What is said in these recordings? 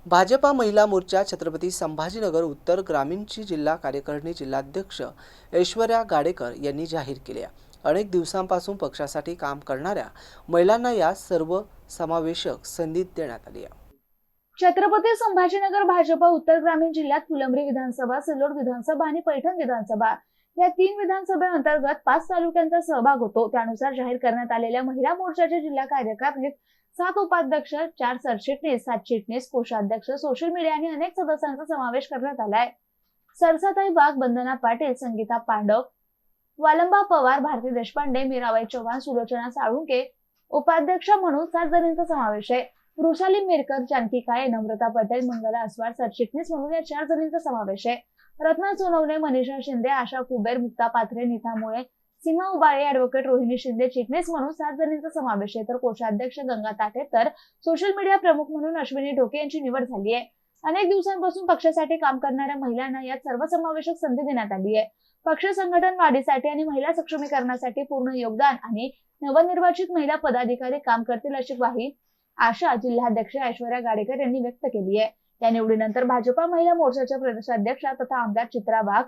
भाजपा महिला मोर्चा छत्रपती संभाजीनगर उत्तर ग्रामीणची जिल्हा कार्यकारिणी जिल्हाध्यक्ष ऐश्वर्या गाडेकर यांनी जाहीर केली आहे। अनेक दिवसांपासून पक्षासाठी काम करणाऱ्या महिलांना या सर्व समावेशक संधी देण्यात आली आहे। छत्रपती संभाजीनगर भाजपा उत्तर ग्रामीण जिल्ह्यात फुलंब्री विधानसभा, सिल्लोड विधानसभा आणि पैठण विधानसभा या 3 विधानसभेअंतर्गत 5 तालुक्यांचा सहभाग होतो। त्यानुसार जाहीर करण्यात आलेल्या महिला मोर्चाच्या जिल्हा कार्यकारिणीत 7 उपाध्यक्ष, 4 सरचिटणीस, 7 चिटणीस, कोषाध्यक्ष, सोशल मीडिया आणि अनेक सदस्यांचा समावेश करण्यात आलाय। सरसाताई वाघ, वंदना पाटील, संगीता पांडव, वालंबा पवार, भारती देशपांडे, मीराबाई चव्हाण, सुलोचना साळुंके उपाध्यक्ष म्हणून 7 जणींचा समावेश आहे। वृषाली मिरकर, जानकी काळे, नम्रता पटेल, मंगला अस्वार सरचिटणीस म्हणून या 4 जणींचा समावेश आहे। रत्ना सोनवणे, मनीषा शिंदे, आशा कुबेर, मुक्ता पात्रे, नीता मुळे, सीमा उबाळे, ॲडव्होकेट रोहिणी शिंदे चिटणीस म्हणून 7 जणींचा समावेश आहे। तर कोषाध्यक्ष गंगा ताटे तर सोशल मीडिया प्रमुख म्हणून अश्विनी ढोके यांची निवड झाली आहे। अनेक दिवसांपासून पक्षासाठी काम करणाऱ्या महिलांना यात सर्वसमावेशक संधी देण्यात आली आहे। पक्ष संघटन वाढीसाठी आणि महिला सक्षमीकरणासाठी पूर्ण योगदान आणि नवनिर्वाचित महिला पदाधिकारी काम करतील अशी ग्वाही आशा जिल्हाध्यक्ष ऐश्वर्या गाडेकर यांनी व्यक्त केली आहे। या निवडीनंतर भाजपा महिला मोर्चाच्या प्रदेशाध्यक्षा तथा आमदार चित्रा वाघ,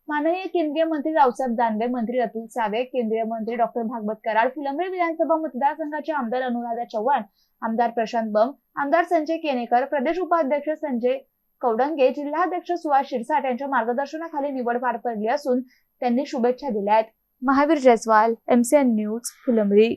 माननीय केंद्रीय मंत्री रावसाहेब दानवे, मंत्री अतुल सावे, केंद्रीय मंत्री डॉक्टर भागवत कराड, फुलंब्री विधानसभा मतदारसंघाचे आमदार अनुराधा चव्हाण, आमदार प्रशांत बंब, आमदार संजय केनेकर, प्रदेश उपाध्यक्ष संजय कौडंगे, जिल्हाध्यक्ष सुहास शिरसाट यांच्या मार्गदर्शनाखाली निवड पार पडली असून त्यांनी शुभेच्छा दिल्या आहेत। Mahavir Jaiswal, MCN news, Phulambri.